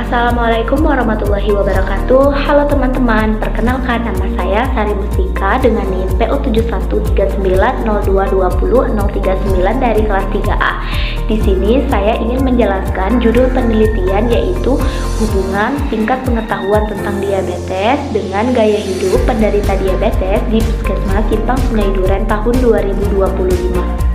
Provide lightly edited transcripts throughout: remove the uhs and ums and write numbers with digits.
Assalamualaikum warahmatullahi wabarakatuh. Halo teman-teman, perkenalkan nama saya Sari Mustika dengan NIM PU713902200039 dari kelas 3A. Di sini saya ingin menjelaskan judul penelitian, yaitu hubungan tingkat pengetahuan tentang diabetes dengan gaya hidup penderita diabetes di Puskesmas Simpang Sungai Duren tahun 2025.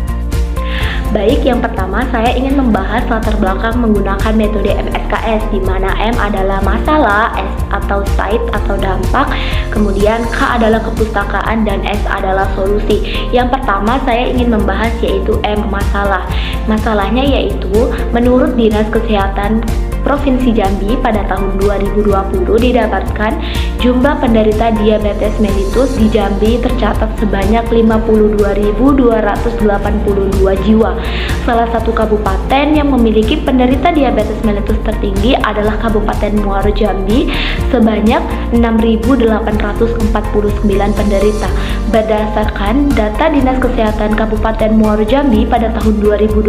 Baik, yang pertama saya ingin membahas latar belakang menggunakan metode MSKS, di mana M adalah masalah, S atau site atau dampak, kemudian K adalah kepustakaan, dan S adalah solusi. Yang pertama saya ingin membahas yaitu M, masalah. Masalahnya yaitu menurut Dinas Kesehatan Provinsi Jambi pada tahun 2020 didapatkan jumlah penderita diabetes mellitus di Jambi tercatat sebanyak 52.282 jiwa. Salah satu kabupaten yang memiliki penderita diabetes mellitus tertinggi adalah Kabupaten Muaro Jambi sebanyak 6.849 penderita. Berdasarkan data Dinas Kesehatan Kabupaten Muaro Jambi pada tahun 2020,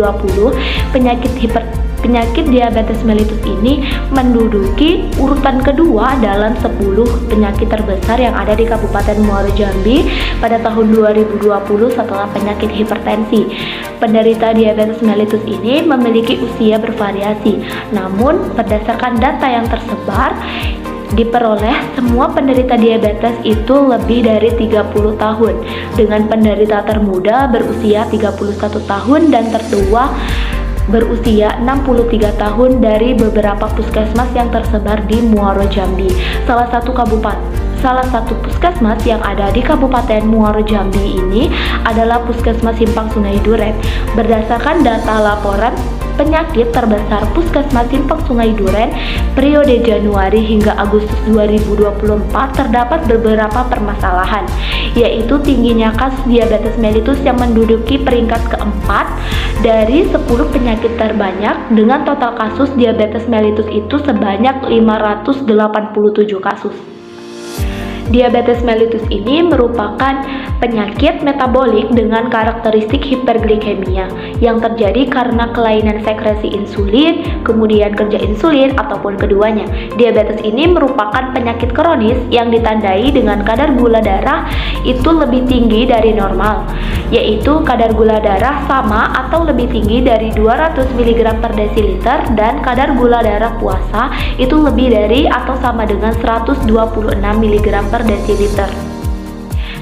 penyakit diabetes mellitus ini menduduki urutan kedua dalam 10 penyakit terbesar yang ada di Kabupaten Muaro Jambi pada tahun 2020 setelah penyakit hipertensi. Penderita diabetes mellitus ini memiliki usia bervariasi, namun berdasarkan data yang tersebar diperoleh semua penderita diabetes itu lebih dari 30 tahun, dengan penderita termuda berusia 31 tahun dan tertua berusia 63 tahun dari beberapa puskesmas yang tersebar di Muaro Jambi. Salah satu puskesmas yang ada di Kabupaten Muaro Jambi ini adalah Puskesmas Simpang Sungai Duren. Berdasarkan data laporan penyakit terbesar Puskesmas Simpang Sungai Duren periode Januari hingga Agustus 2024 terdapat beberapa permasalahan, yaitu tingginya kasus diabetes mellitus yang menduduki peringkat keempat dari 10 penyakit terbanyak, dengan total kasus diabetes mellitus itu sebanyak 587 kasus. Diabetes mellitus ini merupakan penyakit metabolik dengan karakteristik hiperglikemia yang terjadi karena kelainan sekresi insulin, kemudian kerja insulin, ataupun keduanya. Diabetes ini merupakan penyakit kronis yang ditandai dengan kadar gula darah itu lebih tinggi dari normal, yaitu kadar gula darah sama atau lebih tinggi dari 200 mg per desiliter, dan kadar gula darah puasa itu lebih dari atau sama dengan 126 mg per desiliter.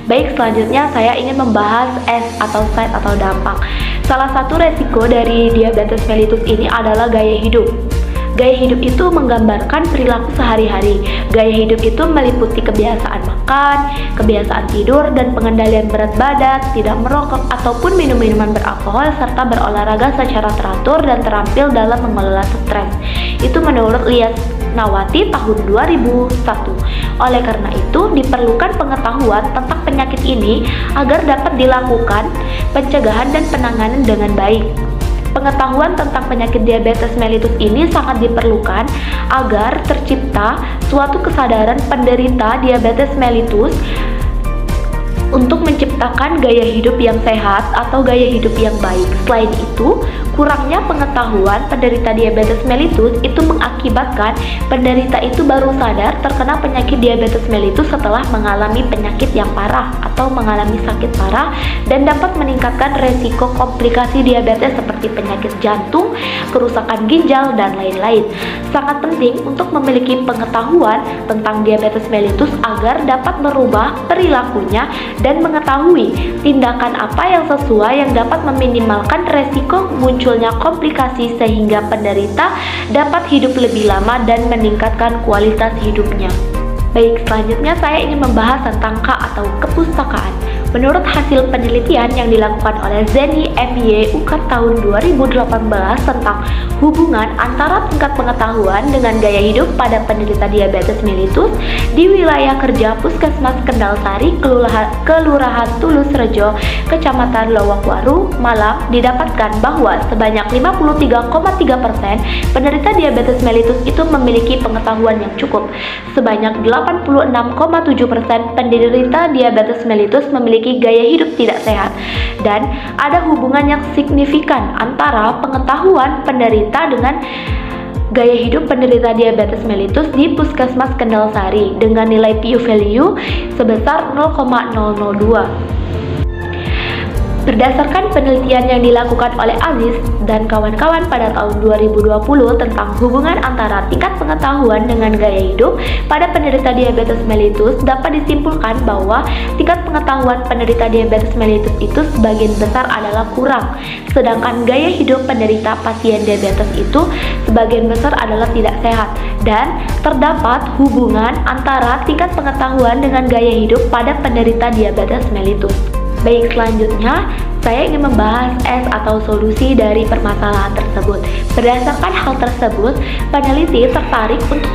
Baik, selanjutnya saya ingin membahas S atau site atau dampak. Salah satu resiko dari diabetes mellitus ini adalah gaya hidup. Gaya hidup itu menggambarkan perilaku sehari-hari. Gaya hidup itu meliputi kebiasaan makan, kebiasaan tidur, dan pengendalian berat badan, tidak merokok ataupun minum minuman beralkohol, serta berolahraga secara teratur dan terampil dalam mengelola stres. Itu menurut Lias Nawati tahun 2001. Oleh karena itu, diperlukan pengetahuan tentang penyakit ini agar dapat dilakukan pencegahan dan penanganan dengan baik. Pengetahuan tentang penyakit diabetes mellitus ini sangat diperlukan agar tercipta suatu kesadaran penderita diabetes mellitus untuk menciptakan gaya hidup yang sehat atau gaya hidup yang baik. Selain itu, kurangnya pengetahuan penderita diabetes mellitus itu mengakibatkan penderita itu baru sadar terkena penyakit diabetes mellitus setelah mengalami penyakit yang parah atau mengalami sakit parah, dan dapat meningkatkan resiko komplikasi diabetes seperti penyakit jantung, kerusakan ginjal, dan lain-lain. Sangat penting untuk memiliki pengetahuan tentang diabetes mellitus agar dapat merubah perilakunya dan mengetahui tindakan apa yang sesuai yang dapat meminimalkan resiko munculnya komplikasi sehingga penderita dapat hidup lebih lama dan meningkatkan kualitas hidupnya. Baik, selanjutnya saya ingin membahas tentang K atau kepustakaan. Menurut hasil penelitian yang dilakukan oleh Zeni MY UK tahun 2018 tentang hubungan antara tingkat pengetahuan dengan gaya hidup pada penderita diabetes mellitus di wilayah kerja Puskesmas Kendal Sari, Kelurahan Tulus Rejo, Kecamatan Lowokwaru, Malang, didapatkan bahwa sebanyak 53,3% penderita diabetes mellitus itu memiliki pengetahuan yang cukup. Sebanyak 86,7% penderita diabetes mellitus memiliki gaya hidup tidak sehat, dan ada hubungan yang signifikan antara pengetahuan penderita dengan gaya hidup penderita diabetes mellitus di Puskesmas Kendal Sari dengan nilai P value sebesar 0,002. Berdasarkan penelitian yang dilakukan oleh Aziz dan kawan-kawan pada tahun 2020 tentang hubungan antara tingkat pengetahuan dengan gaya hidup pada penderita diabetes mellitus, dapat disimpulkan bahwa tingkat pengetahuan penderita diabetes mellitus itu sebagian besar adalah kurang, sedangkan gaya hidup penderita pasien diabetes itu sebagian besar adalah tidak sehat, dan terdapat hubungan antara tingkat pengetahuan dengan gaya hidup pada penderita diabetes mellitus. Baik, selanjutnya saya ingin membahas atau solusi dari permasalahan tersebut. Berdasarkan hal tersebut, peneliti tertarik untuk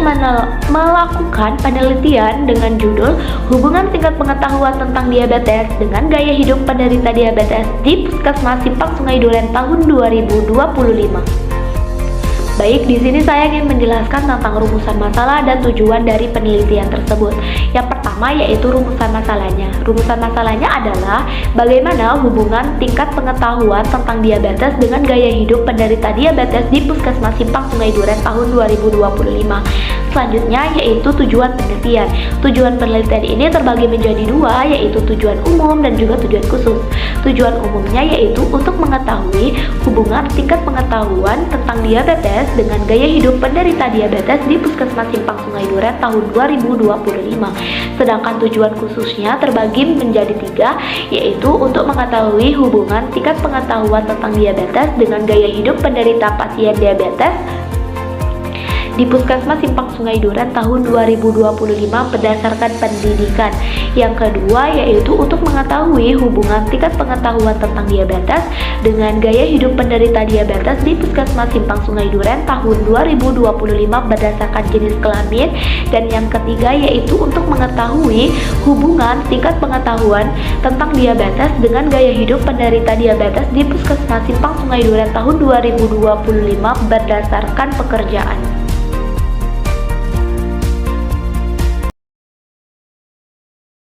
melakukan penelitian dengan judul Hubungan Tingkat Pengetahuan tentang Diabetes dengan Gaya Hidup Penderita Diabetes di Puskesmas Simpang Sungai Duren tahun 2025. Baik, di sini saya ingin menjelaskan tentang rumusan masalah dan tujuan dari penelitian tersebut. Yang pertama yaitu rumusan masalahnya. Rumusan masalahnya adalah bagaimana hubungan tingkat pengetahuan tentang diabetes dengan gaya hidup penderita diabetes di Puskesmas Simpang Sungai Duren tahun 2025. Selanjutnya yaitu tujuan penelitian. Tujuan penelitian ini terbagi menjadi dua, yaitu tujuan umum dan juga tujuan khusus. Tujuan umumnya yaitu untuk mengetahui hubungan tingkat pengetahuan tentang diabetes dengan gaya hidup penderita diabetes di Puskesmas Simpang Sungai Duren tahun 2025. Sedangkan tujuan khususnya terbagi menjadi tiga, yaitu untuk mengetahui hubungan tingkat pengetahuan tentang diabetes dengan gaya hidup penderita pasien diabetes di Puskesmas Simpang Sungai Duren tahun 2025 berdasarkan pendidikan. Yang kedua yaitu untuk mengetahui hubungan tingkat pengetahuan tentang diabetes dengan gaya hidup penderita diabetes di Puskesmas Simpang Sungai Duren tahun 2025 berdasarkan jenis kelamin. Dan yang ketiga yaitu untuk mengetahui hubungan tingkat pengetahuan tentang diabetes dengan gaya hidup penderita diabetes di Puskesmas Simpang Sungai Duren tahun 2025 berdasarkan pekerjaan.